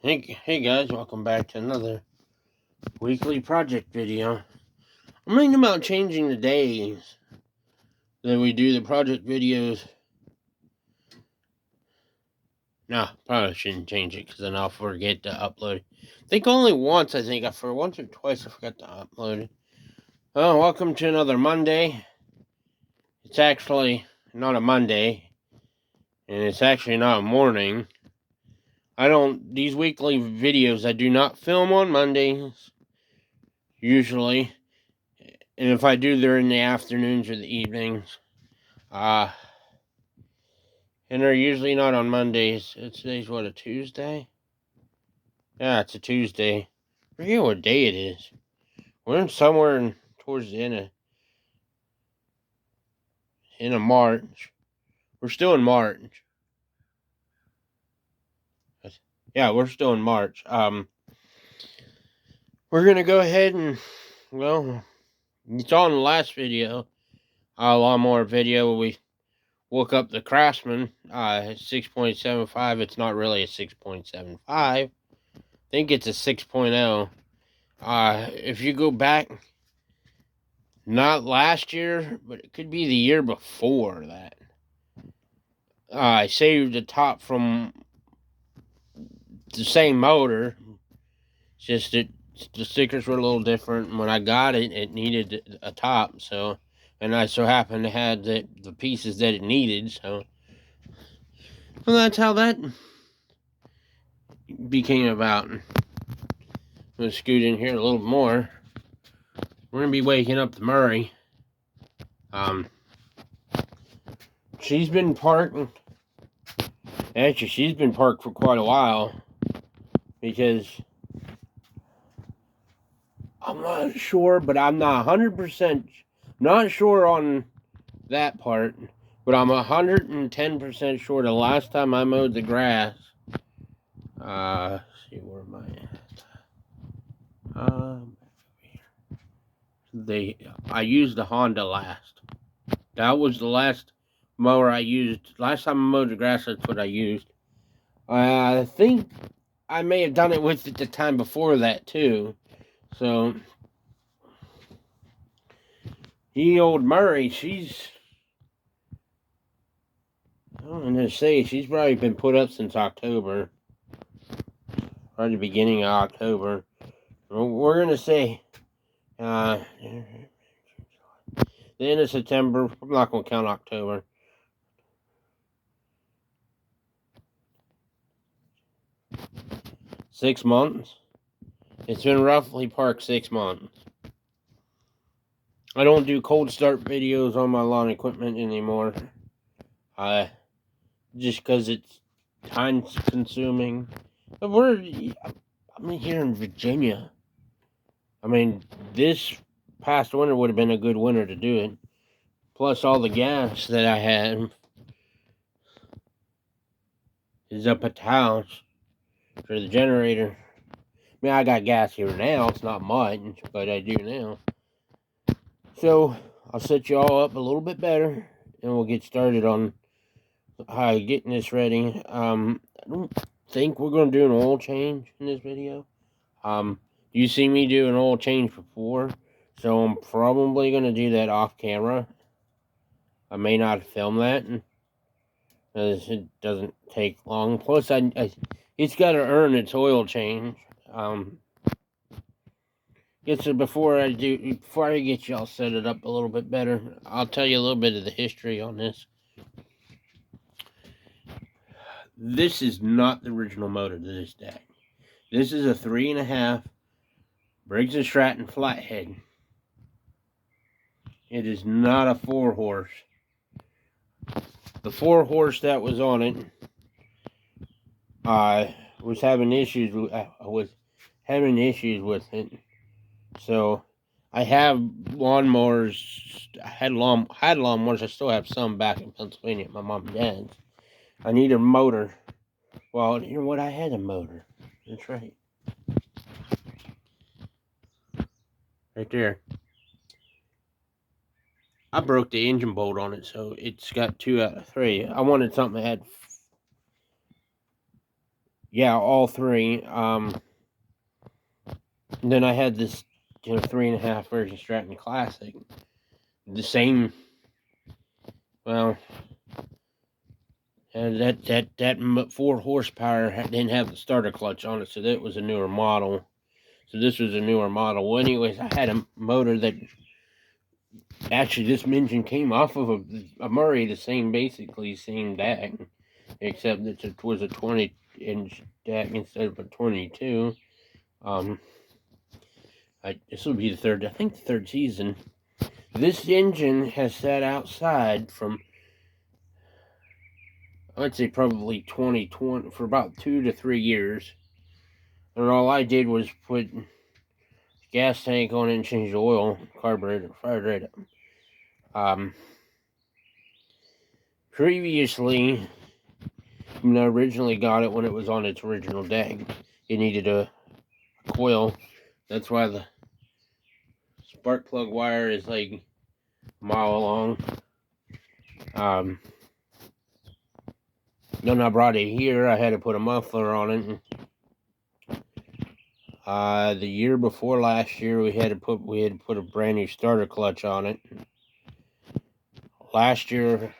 Hey guys, welcome back to another weekly project video. I'm thinking about changing the days that we do the project videos. No, probably shouldn't change it because then I'll forget to upload it. I think only once, for once or twice I forgot to upload it. Oh, welcome to another Monday. It's actually not a Monday, and it's actually not a morning. These weekly videos, I do not film on Mondays, usually. And if I do, they're in the afternoons or the evenings. And they're usually not on Mondays. Today's what, a Tuesday? Yeah, it's a Tuesday. I forget what day it is. We're somewhere towards the end of March. We're still in March. Yeah, we're still in March. We're gonna go ahead and, well, it's on the last video, lawnmower video. We woke up the Craftsman, 6.75. It's not really a 6.75. I think it's a 6.0. If you go back, not last year, but it could be the year before that, I saved the top from the same motor. It's just that the stickers were a little different. When I got it, it needed a top, and I so happened to have the pieces that it needed, so well, that's how that became about. I'm gonna scoot in here a little more. We're gonna be waking up the Murray. She's been parked. Actually, she's been parked for quite a while because I'm not sure, but I'm not 100% not sure on that part, but I'm 110% sure the last time I mowed the grass, let's see, where am I at? I used the Honda last. That was the last mower I used. Last time I mowed the grass, that's what I used. I think I may have done it with it the time before that, too. So, old Murray, I'm gonna say she's probably been put up since October, or the beginning of October. We're gonna say the end of September. I'm not gonna count October. Six months. It's been roughly parked 6 months. I don't do cold start videos on my lawn equipment anymore. Just because it's time consuming. But I'm here in Virginia. I mean, this past winter would have been a good winter to do it. Plus, all the gas that I had is up at the house for the generator. I mean, I got gas here now. It's not much, but I do now. So, I'll set you all up a little bit better, and we'll get started on getting this ready. I don't think we're going to do an oil change in this video. You see me do an oil change before, so I'm probably going to do that off camera. I may not film that, because it doesn't take long. Plus, it's got to earn its oil change. Before I get y'all set it up a little bit better, I'll tell you a little bit of the history on this. This is not the original motor to this day. This is a 3.5 Briggs & Stratton flathead. It is not a 4-horse. The 4-horse that was on it, I was having issues with it. So I have lawnmowers. I had lawnmowers. I still have some back in Pennsylvania at my mom and dad's. I need a motor. Well, you know what? I had a motor. That's right. Right there. I broke the engine bolt on it, so it's got 2 out of 3. I wanted something that had Yeah, all three. And then I had this, 3.5 version Stratton Classic. The same. Well, that 4 horsepower didn't have the starter clutch on it, so that was a newer model. So this was a newer model. Well, anyways, I had a motor that actually this engine came off of a Murray, basically same deck, except that it was a 20-inch deck instead of a 22. This will be I think the third season. This engine has sat outside from, I'd say probably 2020 for about 2 to 3 years. And all I did was put gas tank on it and change the oil, carburetor, fired right up. Previously, when I originally got it, when it was on its original deck, it needed a coil. That's why the spark plug wire is like a mile long. Then I brought it here. I had to put a muffler on it. The year before last year, we had to put a brand new starter clutch on it. Last year,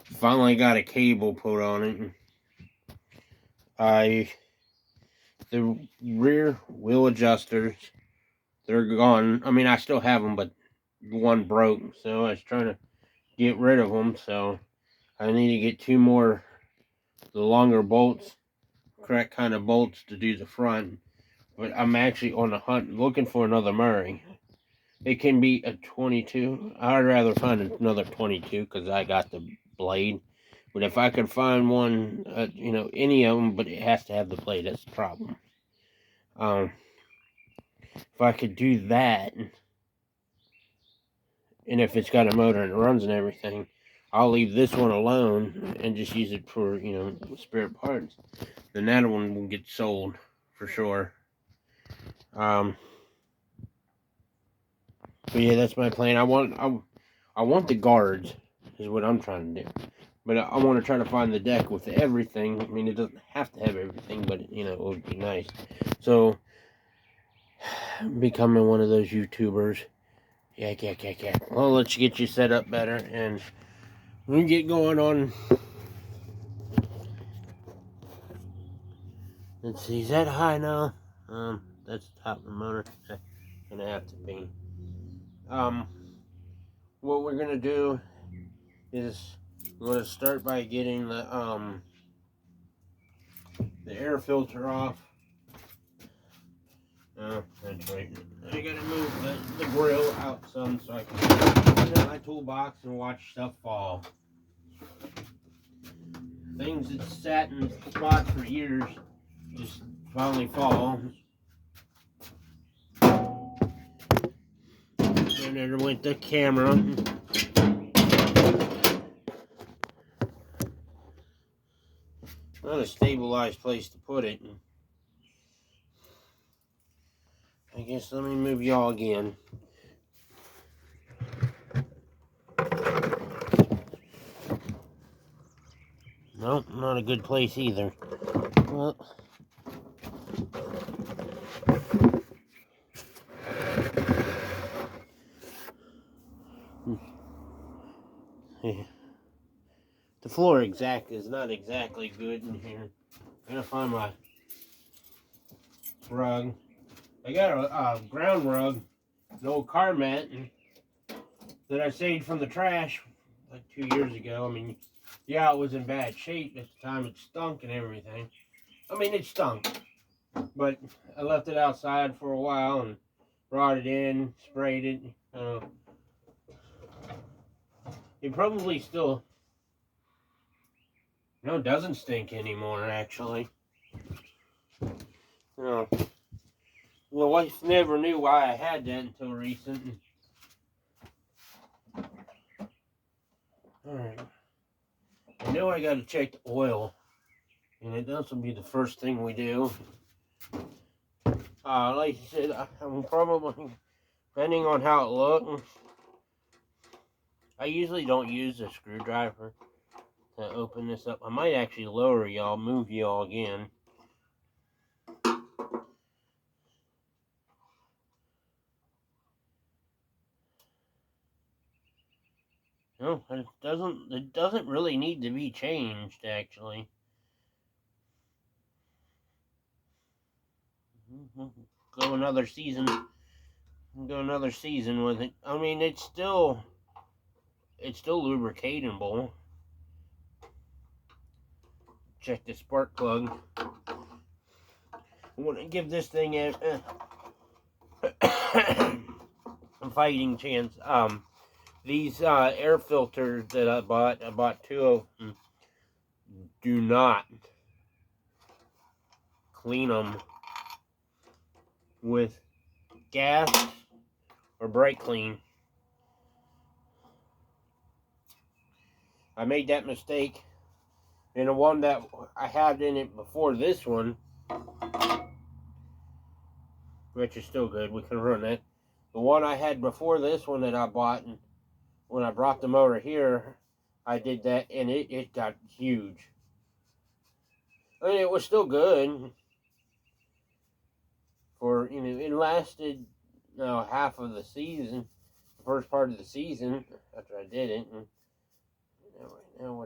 finally got a cable put on it. The rear wheel adjusters, they're gone. I mean, I still have them, but one broke, so I was trying to get rid of them. So I need to get 2 more, the longer bolts, correct kind of bolts to do the front. But I'm actually on the hunt looking for another Murray. It can be a 22. I'd rather find another 22 because I got the blade. But if I could find one, any of them, but it has to have the blade. That's the problem. If I could do that, and if it's got a motor and it runs and everything, I'll leave this one alone and just use it for, spare parts. Then that one will get sold for sure. But yeah, that's my plan. I want the guards is what I'm trying to do. But I want to try to find the deck with everything. I mean, it doesn't have to have everything, but it would be nice. So, becoming one of those YouTubers. Yeah. Well, I'll let you get you set up better, and we get going on. Let's see, is that high now? That's the top of the motor. That's gonna have to be. What we're gonna do is we're gonna start by getting the air filter off. That's right. I gotta move the grill out some so I can put in my toolbox and watch stuff fall. Things that sat in the spot for years just finally fall. And there went the camera. Not a stabilized place to put it. I guess let me move y'all again. Nope, not a good place either. Well, the floor is not exactly good in here. I'm gonna find my rug. I got a ground rug, an old car mat that I saved from the trash like 2 years ago. I mean, yeah, it was in bad shape at the time. It stunk and everything. I mean, it stunk, but I left it outside for a while and brought it in, sprayed it. It probably still, doesn't stink anymore, actually. My wife never knew why I had that until recent. Alright. I know I gotta check the oil, and this will be the first thing we do. Like I said, I'm probably, depending on how it looks, I usually don't use a screwdriver to open this up. I might actually lower y'all, move y'all again. No, it doesn't really need to be changed, actually. Go another season. Go another season with it. I mean, it's still lubricatable. Check the spark plug. I want to give this thing a fighting chance. These air filters that I bought 2 of them. Do not clean them with gas or brake clean. I made that mistake. And the one that I had in it before this one, which is still good, we can run it. The one I had before this one that I bought, and when I brought them over here, I did that, and it got huge. I mean, it was still good. For, it lasted half of the season, the first part of the season after I did it. And right now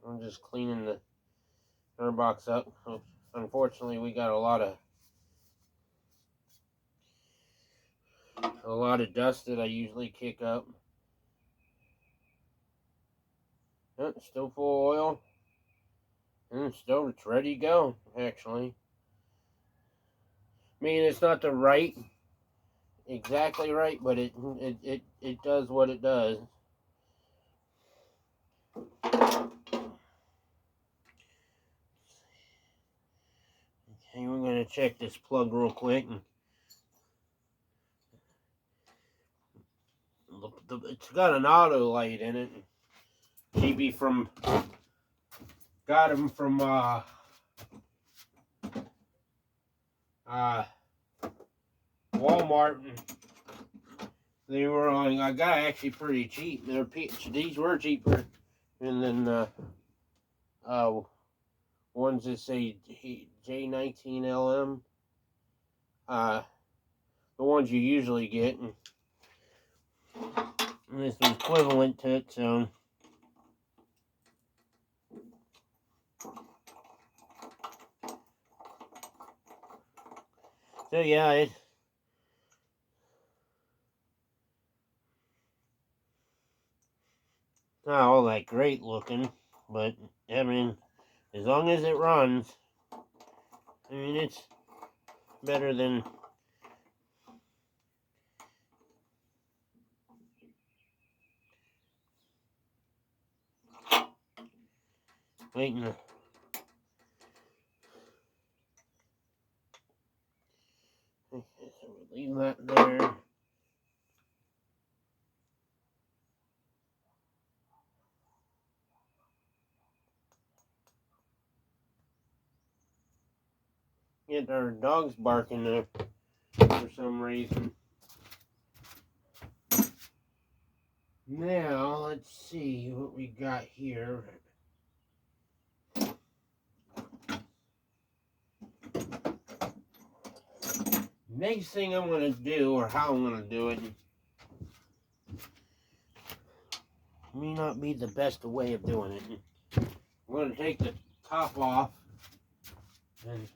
I'm just cleaning the turn box up. Unfortunately, we got a lot of dust that I usually kick up. Still full of oil, and it's ready to go. Actually, I mean, it's not exactly right, but it does what it does. Okay, we're gonna check this plug real quick. It's got an auto light in it. GB got him from Walmart, and they were on. I got actually pretty cheap. These were cheaper, and then ones that say J19LM, the ones you usually get, and this was equivalent to it. So yeah, it's not all that great looking, but I mean, as long as it runs, I mean, it's better than waiting to. Okay, so we leave that there. Get our dogs barking there for some reason. Now, let's see what we got here. Next thing I'm going to do, or how I'm going to do it, may not be the best way of doing it. I'm going to take the top off and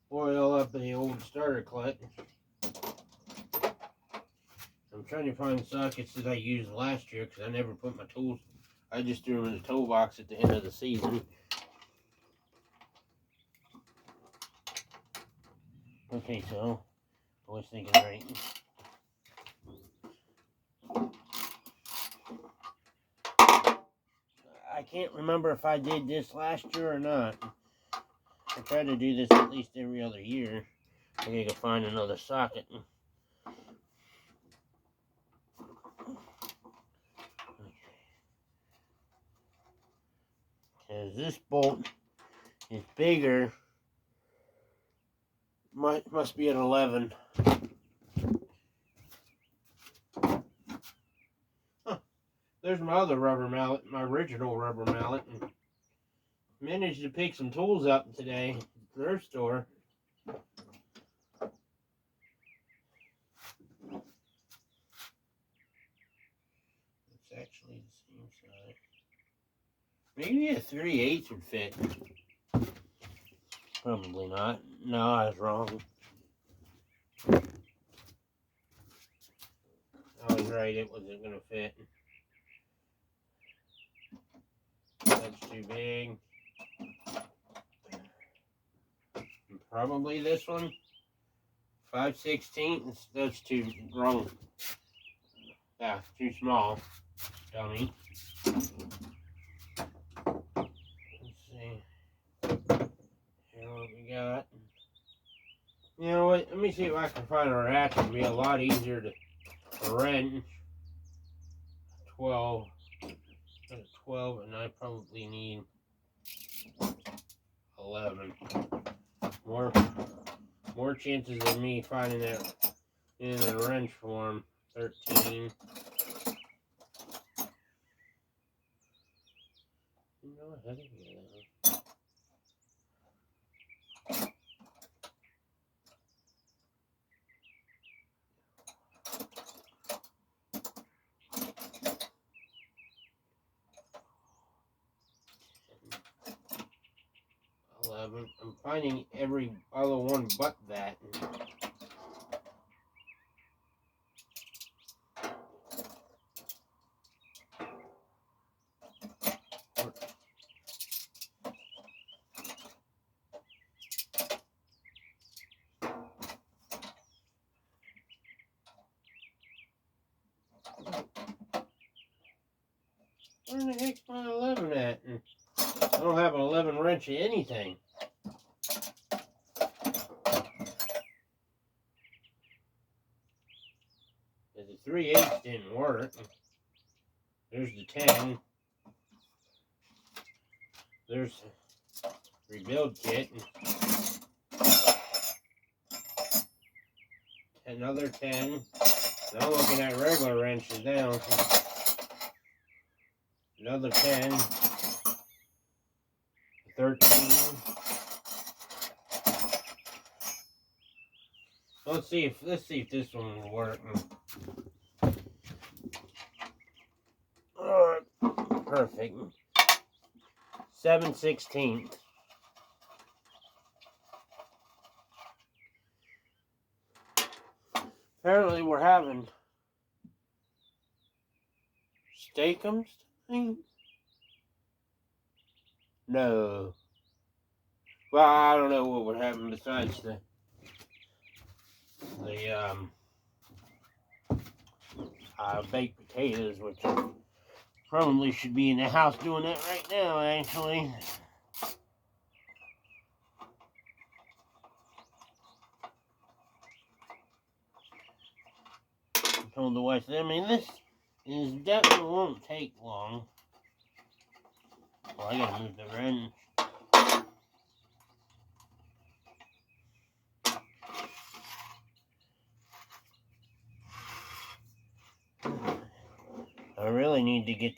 oil up the old starter clutch. I'm trying to find sockets that I used last year because I never put my tools. I just threw them in the toolbox at the end of the season. Okay, so I was thinking right. I can't remember if I did this last year or not. I try to do this at least every other year. I gotta find another socket. Because this bolt is bigger. Must be an 11. Huh. There's my other rubber mallet, my original rubber mallet. And managed to pick some tools up today at the thrift store. Maybe a 3/8 would fit. Probably not. No, I was wrong. I was right, it wasn't going to fit. That's too big. And probably this one. 5/16. That's too wrong. Yeah, too small. Dummy. Let's see. Here what we got. You know what? Let me see if I can find a ratchet. It'll be a lot easier to wrench. 12. 12, and I probably need 11. More chances of me finding that in a wrench form. 13. You know what? How do you get that? 11. I'm finding every other one but that. Where the heck's my 11 at? I don't have an 11 wrench of anything. The 3/8 didn't work. There's the 10. There's the rebuild kit. Another 10. Now I'm looking at regular wrenches now. Another 10. 13. Let's see if this one will work. Alright, perfect. 7/16. Apparently we're having steakums tonight? No. Well, I don't know what we're having besides the baked potatoes, which probably should be in the house doing that right now, actually. I told the wife, I mean, this definitely won't take long. Well, I gotta move the wrench. I really need to get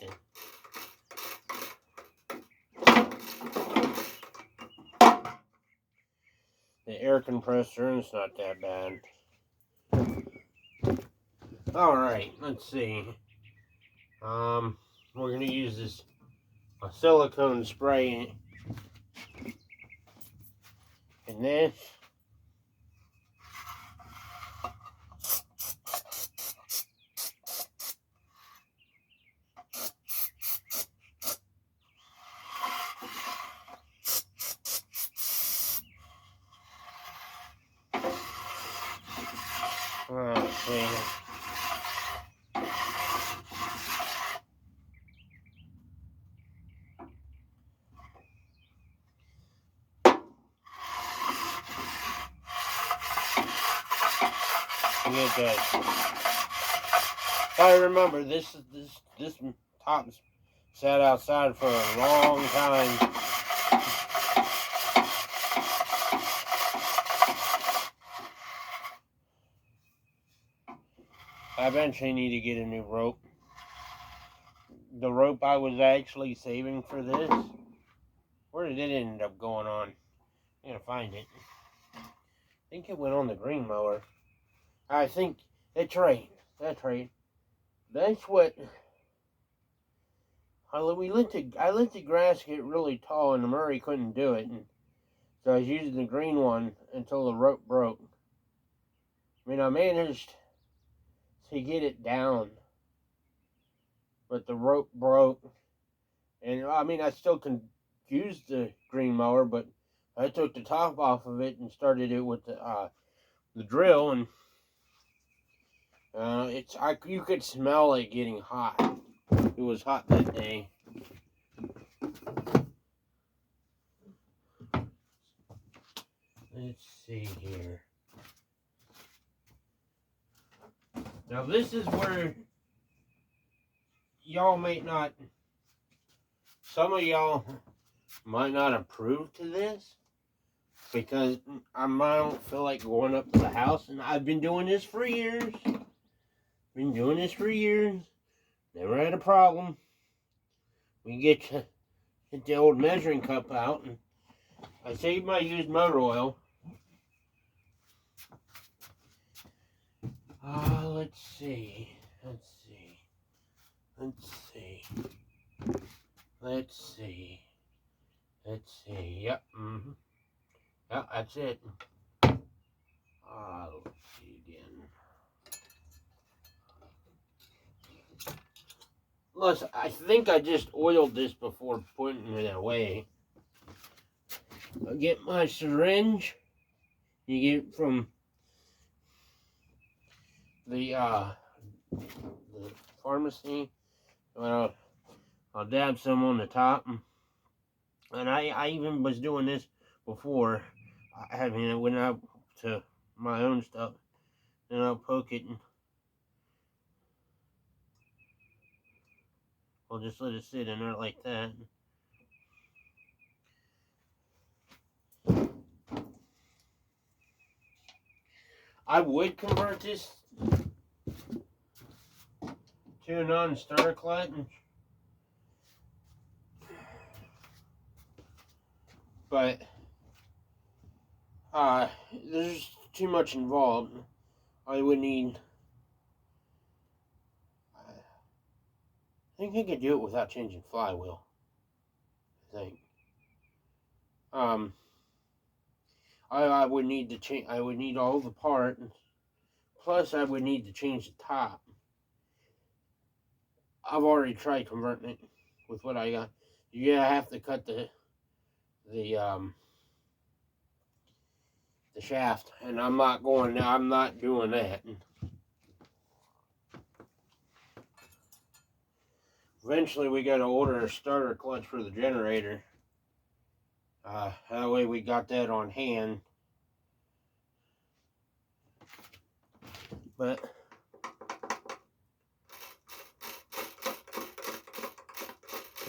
the air compressor, and it's not that bad. Alright, let's see. We're gonna use this silicone spray in this. Let's see. Get that. I remember this top's sat outside for a long time. I eventually need to get a new rope. The rope I was actually saving for this, where did it end up going on? I'm gonna find it. I think it went on the green mower. I think that's right. That's right. That's what I let the grass get really tall, and the Murray couldn't do it, and so I was using the green one until the rope broke. I mean, I managed to get it down, but the rope broke, and I mean, I still can use the green mower, but I took the top off of it and started it with the drill, and you could smell it getting hot. It was hot that day. Let's see here. Now this is where y'all may not, some of y'all might not approve to this, because I don't feel like going up to the house, and I've been doing this for years. Never had a problem. We get the old measuring cup out, and I saved my used motor oil. Let's see. Yep. Yep, that's it. Let's see again. Listen, I think I just oiled this before putting it away. I'll get my syringe. You get from the pharmacy. Well, I'll dab some on the top. And I even was doing this before. I mean, I went out to my own stuff. Then I'll poke it, and I'll just let it sit in there like that. I would convert this to a non-starter clutch, but there's too much involved. I would need. I think I could do it without changing flywheel. I think. I would need to change. I would need all the parts. Plus, I would need to change the top. I've already tried converting it with what I got. You have to cut the shaft, and I'm not doing that. Eventually, we got to order a starter clutch for the generator. That way, we got that on hand. But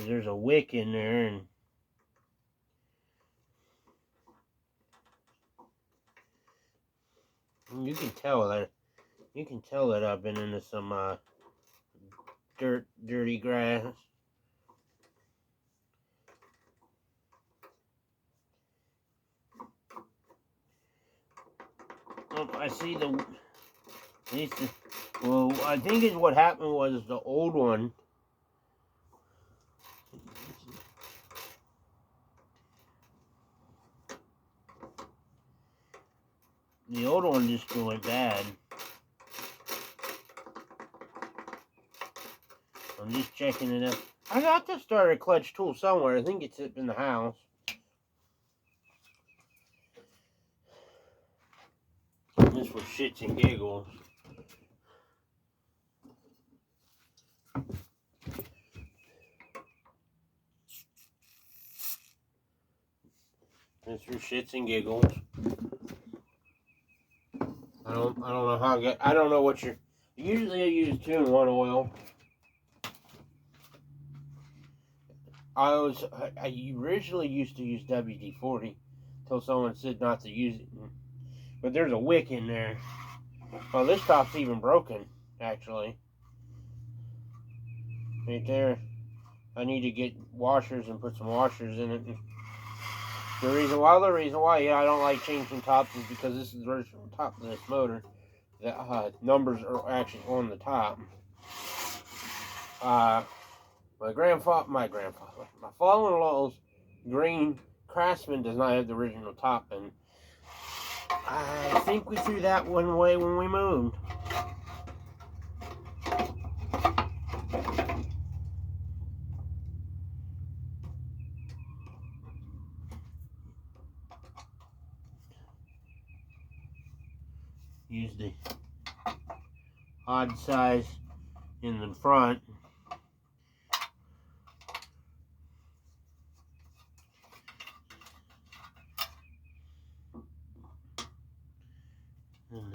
there's a wick in there, and you can tell that I've been into some dirty grass. I see well, I think what happened was the old one. The old one just went bad. I'm just checking it out. I got the starter clutch tool somewhere. I think it's in the house. Just for shits and giggles. Just for shits and giggles. I don't know how I don't know what usually I use 2-in-1 oil. I originally used to use WD-40 until someone said not to use it. But there's a wick in there. Well, this top's even broken, actually. Right there. I need to get washers and put some washers in it. The reason why I don't like changing tops is because this is the original top of this motor. The numbers are actually on the top. My father-in-law's green Craftsman does not have the original top, and I think we threw that one away when we moved. Use the odd size in the front. And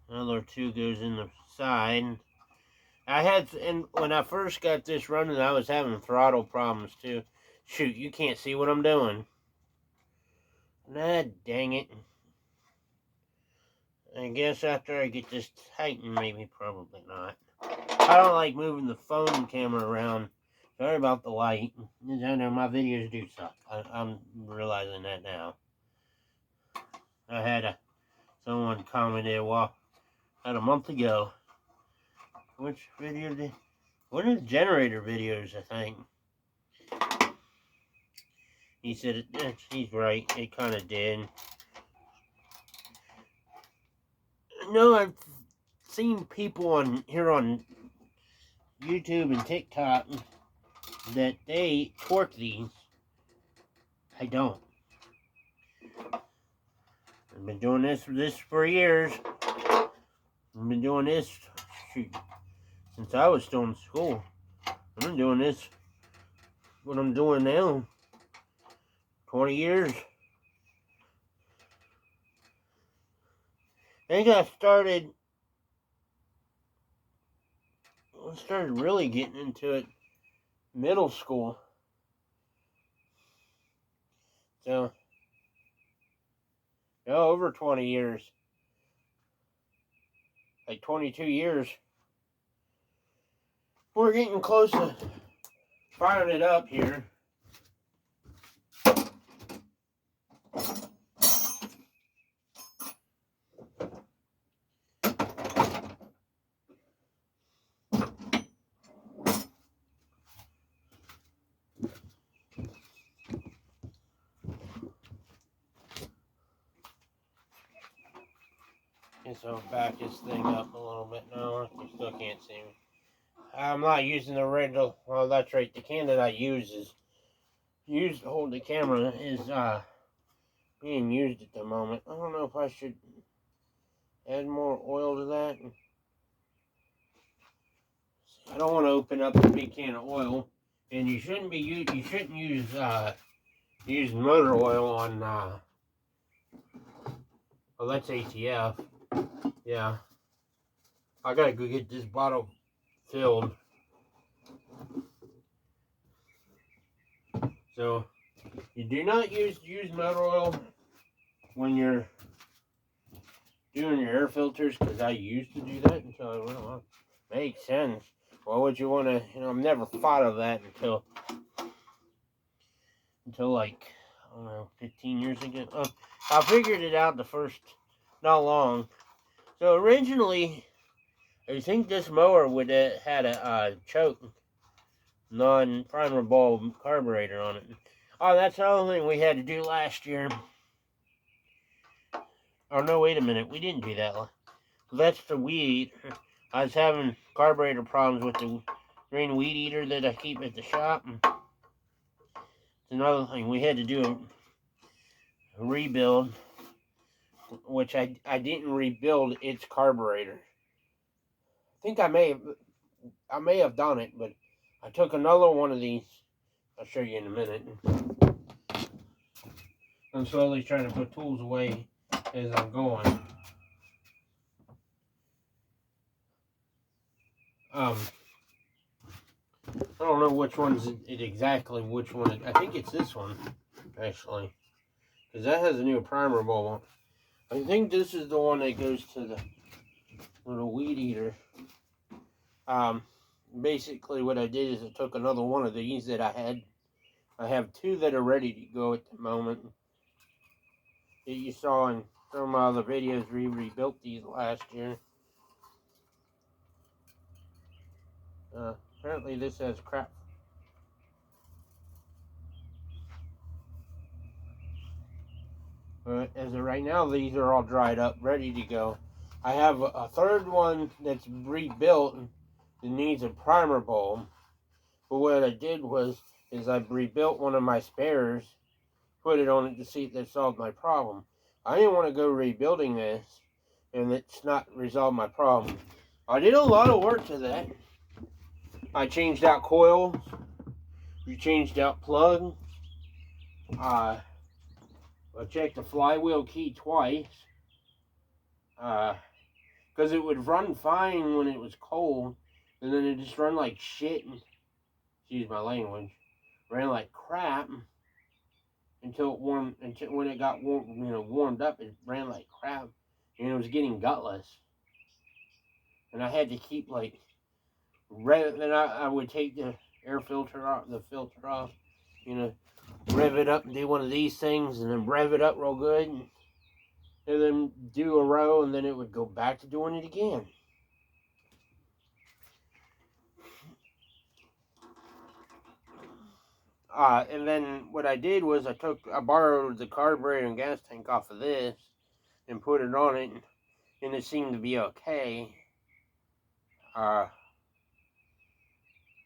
the other two goes in the side. And when I first got this running, I was having throttle problems too. Shoot, you can't see what I'm doing. Ah, dang it. I guess after I get this tightened, maybe, probably not. I don't like moving the phone camera around. Sorry about the light. I know my videos do suck. I'm realizing that now. I had someone commented, about a month ago. Which video did... What are the generator videos, I think? He said, he's right, it kind of did. No, I've seen people on YouTube and TikTok that they torque these. I don't. I've been doing this for years. I've been doing this since I was still in school. I've been doing this, what I'm doing now, 20 years. I think I started really getting into it middle school. So, over 20 years. Like 22 years. We're getting close to firing it up here. And so back this thing up a little bit now. You still can't see me. I'm not using the original. Well, that's right. The can that I use to hold the camera is being used at the moment. I don't know if I should add more oil to that. I don't want to open up a big can of oil, and you shouldn't use motor oil on. Well, that's ATF. Yeah, I gotta go get this bottle filled. So you do not use motor oil when you're doing your air filters, because I used to do that until I went on. Makes sense. Why would you want to? I've never thought of that until like, I don't know, 15 years ago. I figured it out not long. So originally, I think this mower would have had a choke non-primer bulb carburetor on it. Oh, that's the other thing we had to do last year. Oh no, wait a minute, we didn't do that. That's the weed. I was having carburetor problems with the green weed eater that I keep at the shop. It's another thing, we had to do a rebuild, which I didn't rebuild its carburetor. I think I may have done it, but I took another one of these. I'll show you in a minute. I'm slowly trying to put tools away as I'm going. I don't know which one's exactly which one. I think it's this one, actually, because that has a new primer bulb. I think this is the one that goes to the little weed eater. Basically what I did is I took another one of these that I had. I have two that are ready to go at the moment. That you saw in some of my other videos, we rebuilt these last year. Apparently this has crap. But as of right now, these are all dried up, ready to go. I have a third one that's rebuilt that needs a primer bulb. But what I did is I rebuilt one of my spares, put it on it to see if that solved my problem. I didn't want to go rebuilding this and it's not resolved my problem. I did a lot of work to that. I changed out coils, we changed out plug. I checked the flywheel key twice. Because it would run fine when it was cold, and then it just run like shit. Excuse my language. Ran like crap until when it got warmed up, it ran like crap, and it was getting gutless. And I had to keep like then I would take the air filter off, rev it up and do one of these things, and then rev it up real good, and then do a row, and then it would go back to doing it again. And then what I did was I borrowed the carburetor and gas tank off of this and put it on it, and it seemed to be okay.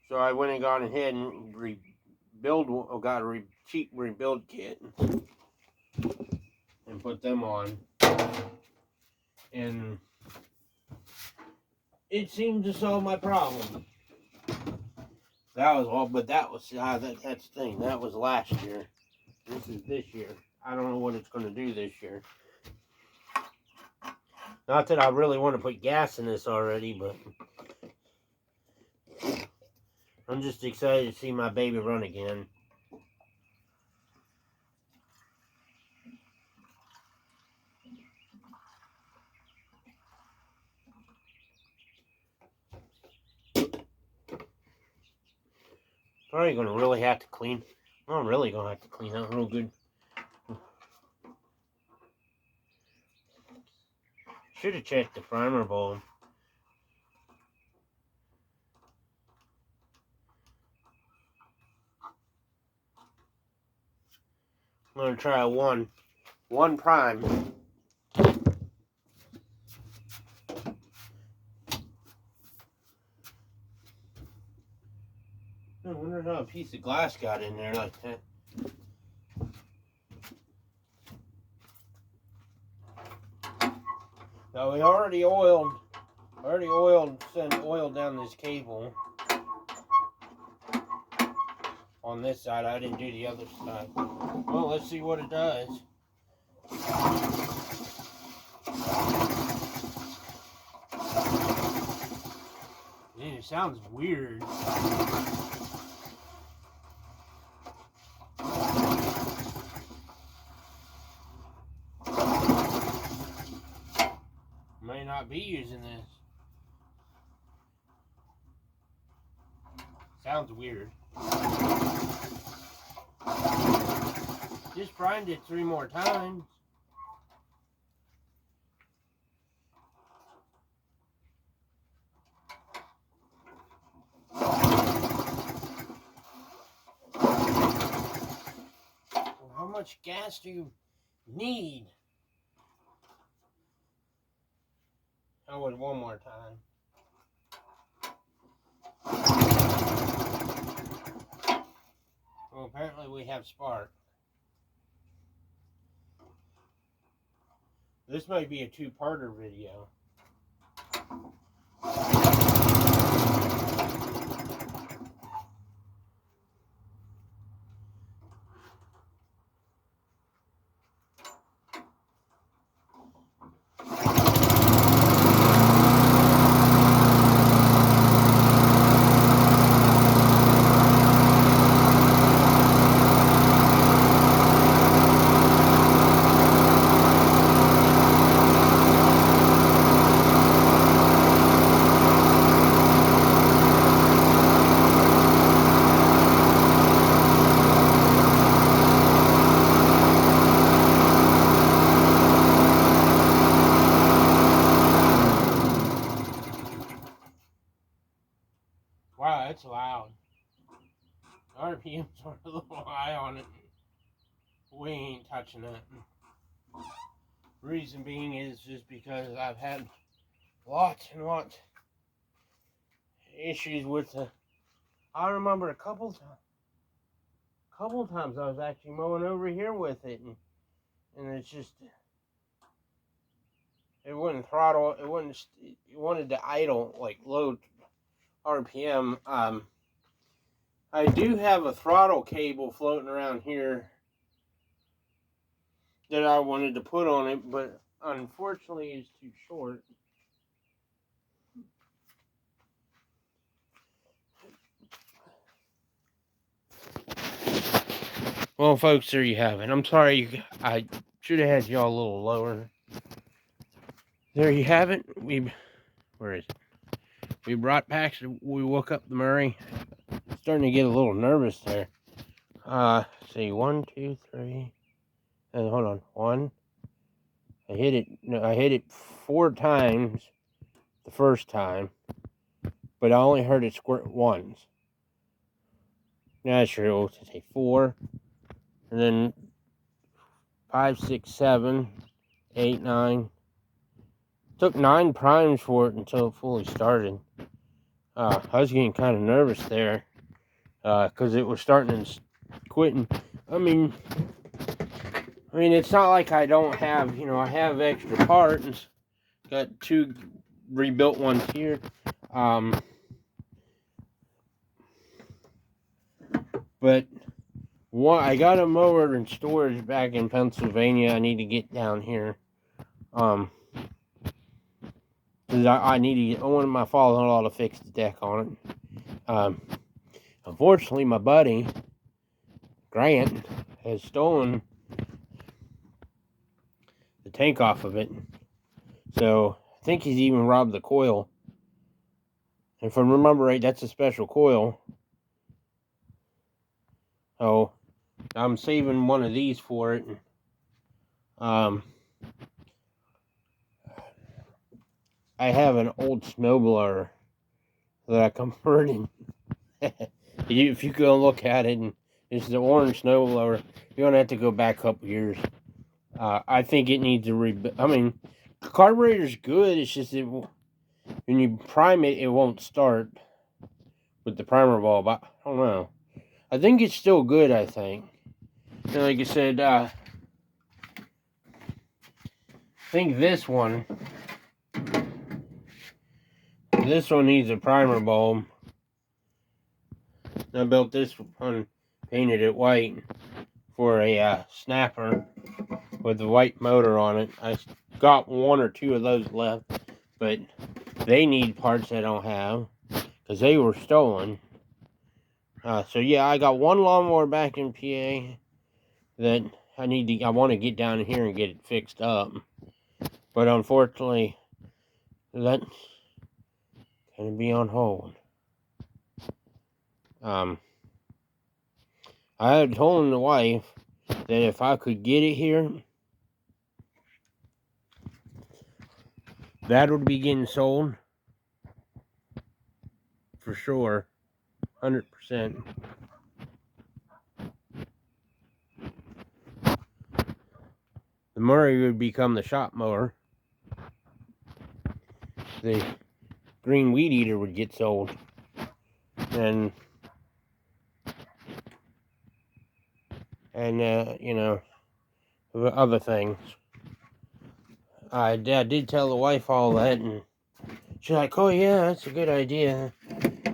So I went and got ahead and got a cheap rebuild kit and put them on, and it seemed to solve my problem. That was all, but that's the thing. That was last year. This is this year. I don't know what it's going to do this year. Not that I really want to put gas in this already, but I'm just excited to see my baby run again. Probably going to really have to clean. I'm really going to have to clean that real good. Should have checked the primer bulb. I'm going to try one prime. I wonder how a piece of glass got in there like that. Now we already sent oil down this cable on this side. I didn't do the other side. Well, let's see what it does. Man, it sounds weird. May not be using this. Sounds weird. Just primed it 3 more times. Well, how much gas do you need? I would one more time. Well, apparently we have spark. This might be a 2-parter video. RPMs are a little high on it. We ain't touching that. Reason being is just because I've had lots and lots issues with the. I remember a couple times I was actually mowing over here with it, and it's just it wouldn't throttle. It wanted to idle like low RPM. I do have a throttle cable floating around here that I wanted to put on it, but unfortunately it's too short. Well, folks, there you have it. I'm sorry, I should have had y'all a little lower. There you have it. Where is it? We brought packs. We woke up the Murray. Starting to get a little nervous there. See, 1, 2, 3. And hold on, 1. I hit it. No, I hit it 4 times the first time, but I only heard it squirt once. Not sure. We'll say 4, and then 5, 6, 7, 8, 9. Took 9 primes for it until it fully started. I was getting kind of nervous there because it was starting to quitting. I mean, it's not like I don't have, I have extra parts. Got 2 rebuilt ones here. But I got a mower in storage back in Pennsylvania. I need to get down here. Cause I need to get. I want my father-in-law to fix the deck on it. Unfortunately, my buddy Grant has stolen the tank off of it. So I think he's even robbed the coil. And if I remember right, that's a special coil. So I'm saving one of these for it. I have an old snowblower that I converted. If you go look at it, and it's the orange snowblower, you're gonna have to go back a couple years. I think it needs a rebuild. I mean, the carburetor's good. It's just when you prime it, it won't start with the primer bulb. I don't know. I think it's still good. I think. And like I said, I think this one needs a primer bulb. I built this one, painted it white for a snapper with the white motor on it. I got 1 or 2 of those left, but they need parts I don't have because they were stolen. So yeah, I got 1 lawnmower back in PA that I want to get down here and get it fixed up. But unfortunately, that's going to be on hold. I had told the wife that if I could get it here, that would be getting sold for sure, 100%. The Murray would become the shop mower. The green weed eater would get sold, and other things. I did tell the wife all that, and she's like, "Oh yeah, that's a good idea."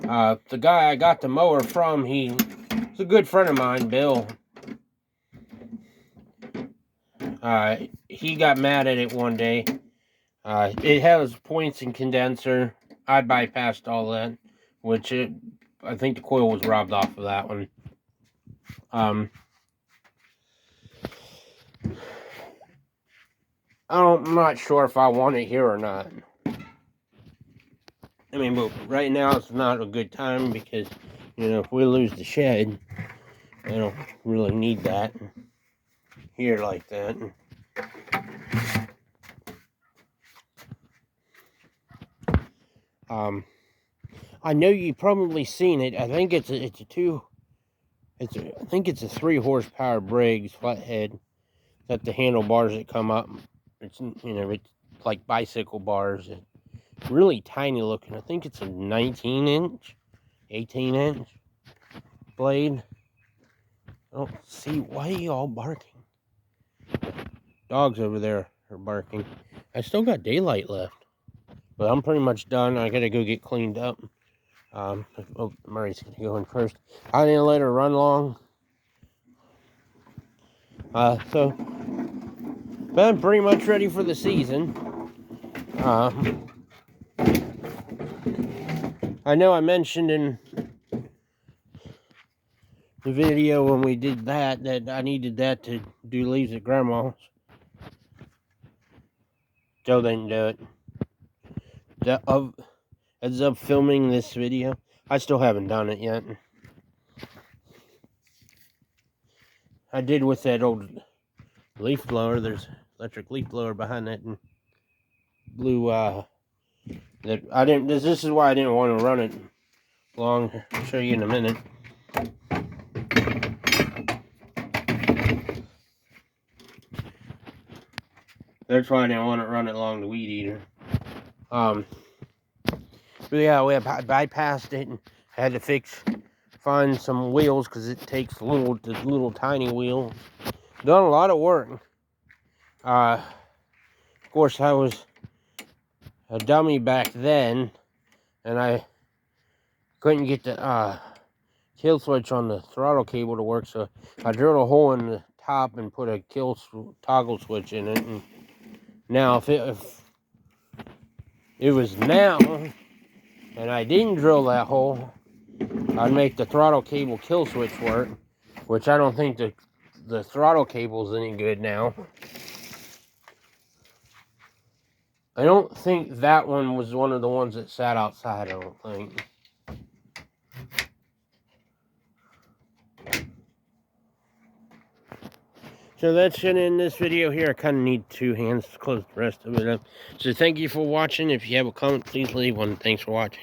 The guy I got the mower from, he's a good friend of mine, Bill. He got mad at it one day. It has points and condenser. I bypassed all that, which I think the coil was robbed off of that one. I'm not sure if I want it here or not. I mean, but right now it's not a good time because, if we lose the shed, I don't really need that here like that. I know you've probably seen it. I think it's a I think it's a 3 horsepower Briggs flathead. Got the handlebars that come up. It's, you know, it's like bicycle bars. It's really tiny looking. I think it's a 19-inch, 18-inch blade. I don't see, why are you all barking? Dogs over there are barking. I still got daylight left, but I'm pretty much done. I gotta go get cleaned up. Oh, Murray's gonna go in first. I didn't let her run long. But I'm pretty much ready for the season. I know I mentioned in the video when we did that I needed that to do leaves at Grandma's. Joe didn't do it. As of filming this video, I still haven't done it yet. I did with that old leaf blower. There's electric leaf blower behind that and blue that I didn't this is why I didn't want to run it long. I'll show you in a minute. That's why I didn't want to run it along the weed eater. But yeah, we bypassed it and had to find some wheels because it takes the little tiny wheels. Done a lot of work. Of course, I was a dummy back then, and I couldn't get the kill switch on the throttle cable to work, so I drilled a hole in the top and put a toggle switch in it. And now, if it was now, and I didn't drill that hole, I'd make the throttle cable kill switch work, which I don't think the throttle cable's any good now. I don't think that one was one of the ones that sat outside, I don't think. So that's going to end this video here. I kind of need 2 hands to close the rest of it up. So thank you for watching. If you have a comment, please leave one. Thanks for watching.